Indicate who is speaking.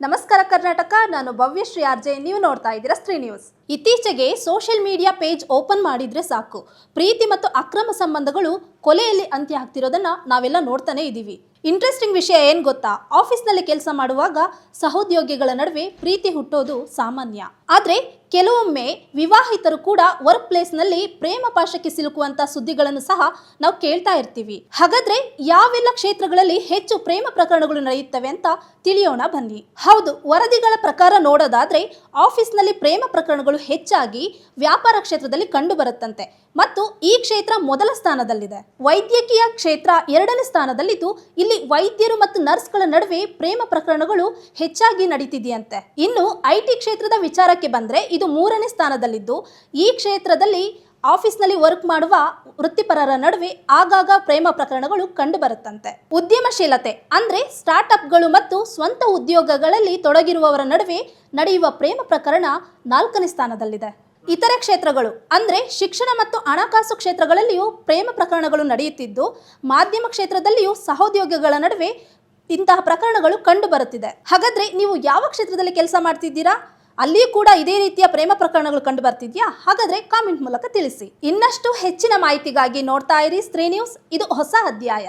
Speaker 1: ನಮಸ್ಕಾರ ಕರ್ನಾಟಕ, ನಾನು ಭವ್ಯಶ್ರೀ ಆರ್ಜೆ. ನೀವು ನೋಡ್ತಾ ಇದ್ದೀರಾ ಸ್ತ್ರೀ ನ್ಯೂಸ್. ಇತ್ತೀಚೆಗೆ ಸೋಷಿಯಲ್ ಮೀಡಿಯಾ ಪೇಜ್ ಓಪನ್ ಮಾಡಿದ್ರೆ ಸಾಕು, ಪ್ರೀತಿ ಮತ್ತು ಅಕ್ರಮ ಸಂಬಂಧಗಳು ಕೊಲೆಯಲ್ಲಿ ಅಂತ್ಯ ಆಗ್ತಿರೋದನ್ನ ನಾವೆಲ್ಲ ನೋಡ್ತಾನೆ ಇದ್ದೀವಿ. ಇಂಟ್ರೆಸ್ಟಿಂಗ್ ವಿಷಯ ಏನ್ ಗೊತ್ತಾ, ಆಫೀಸ್ನಲ್ಲಿ ಕೆಲಸ ಮಾಡುವಾಗ ಸಹೋದ್ಯೋಗಿಗಳ ನಡುವೆ ಪ್ರೀತಿ ಹುಟ್ಟೋದು ಸಾಮಾನ್ಯ. ಆದ್ರೆ ಕೆಲವೊಮ್ಮೆ ವಿವಾಹಿತರು ಕೂಡ ವರ್ಕ್ ಪ್ಲೇಸ್ನಲ್ಲಿ ಪ್ರೇಮ ಪಾಶಕ್ಕೆ ಸಿಲುಕುವಂತ ಸುದ್ದಿಗಳನ್ನು ಸಹ ನಾವು ಕೇಳ್ತಾ ಇರ್ತೀವಿ. ಹಾಗಾದ್ರೆ ಯಾವೆಲ್ಲ ಕ್ಷೇತ್ರಗಳಲ್ಲಿ ಹೆಚ್ಚು ಪ್ರೇಮ ಪ್ರಕರಣಗಳು ನಡೆಯುತ್ತವೆ ಅಂತ ತಿಳಿಯೋಣ ಬನ್ನಿ. ಹೌದು, ವರದಿಗಳ ಪ್ರಕಾರ ನೋಡೋದಾದ್ರೆ ಆಫೀಸ್ನಲ್ಲಿ ಪ್ರೇಮ ಪ್ರಕರಣಗಳು ಹೆಚ್ಚಾಗಿ ವ್ಯಾಪಾರ ಕ್ಷೇತ್ರದಲ್ಲಿ ಕಂಡು ಬರುತ್ತಂತೆ ಮತ್ತು ಈ ಕ್ಷೇತ್ರ ಮೊದಲ ಸ್ಥಾನದಲ್ಲಿದೆ. ವೈದ್ಯಕೀಯ ಕ್ಷೇತ್ರ ಎರಡನೇ ಸ್ಥಾನದಲ್ಲಿದ್ದು ಇಲ್ಲಿ ವೈದ್ಯರು ಮತ್ತು ನರ್ಸ್ಗಳ ನಡುವೆ ಪ್ರೇಮ ಪ್ರಕರಣಗಳು ಹೆಚ್ಚಾಗಿ ನಡೀತಿದೆಯಂತೆ. ಇನ್ನು ಐಟಿ ಕ್ಷೇತ್ರದ ವಿಚಾರಕ್ಕೆ ಬಂದ್ರೆ ಇದು ಮೂರನೇ ಸ್ಥಾನದಲ್ಲಿದ್ದು ಈ ಕ್ಷೇತ್ರದಲ್ಲಿ ಆಫೀಸ್ನಲ್ಲಿ ವರ್ಕ್ ಮಾಡುವ ವೃತ್ತಿಪರರ ನಡುವೆ ಆಗಾಗ ಪ್ರೇಮ ಪ್ರಕರಣಗಳು ಕಂಡು ಬರುತ್ತಂತೆ. ಉದ್ಯಮಶೀಲತೆ ಅಂದ್ರೆ ಸ್ಟಾರ್ಟ್ಅಪ್ಗಳು ಮತ್ತು ಸ್ವಂತ ಉದ್ಯೋಗಗಳಲ್ಲಿ ತೊಡಗಿರುವವರ ನಡುವೆ ನಡೆಯುವ ಪ್ರೇಮ ಪ್ರಕರಣ ನಾಲ್ಕನೇ ಸ್ಥಾನದಲ್ಲಿದೆ. ಇತರೆ ಕ್ಷೇತ್ರಗಳು ಅಂದ್ರೆ ಶಿಕ್ಷಣ ಮತ್ತು ಹಣಕಾಸು ಕ್ಷೇತ್ರಗಳಲ್ಲಿಯೂ ಪ್ರೇಮ ಪ್ರಕರಣಗಳು ನಡೆಯುತ್ತಿದ್ದು ಮಾಧ್ಯಮ ಕ್ಷೇತ್ರದಲ್ಲಿಯೂ ಸಹೋದ್ಯೋಗಿಗಳ ನಡುವೆ ಇಂತಹ ಪ್ರಕರಣಗಳು ಕಂಡು ಬರುತ್ತಿದೆ. ಹಾಗಾದ್ರೆ ನೀವು ಯಾವ ಕ್ಷೇತ್ರದಲ್ಲಿ ಕೆಲಸ ಮಾಡ್ತಿದ್ದೀರಾ? ಅಲ್ಲಿಯೂ ಕೂಡ ಇದೇ ರೀತಿಯ ಪ್ರೇಮ ಪ್ರಕರಣಗಳು ಕಂಡು ಬರ್ತಿದ್ಯಾ? ಹಾಗಾದ್ರೆ ಕಾಮೆಂಟ್ ಮೂಲಕ ತಿಳಿಸಿ. ಇನ್ನಷ್ಟು ಹೆಚ್ಚಿನ ಮಾಹಿತಿಗಾಗಿ ನೋಡ್ತಾ ಇರಿ ಸ್ತ್ರೀ ನ್ಯೂಸ್. ಇದು ಹೊಸ ಅಧ್ಯಾಯ.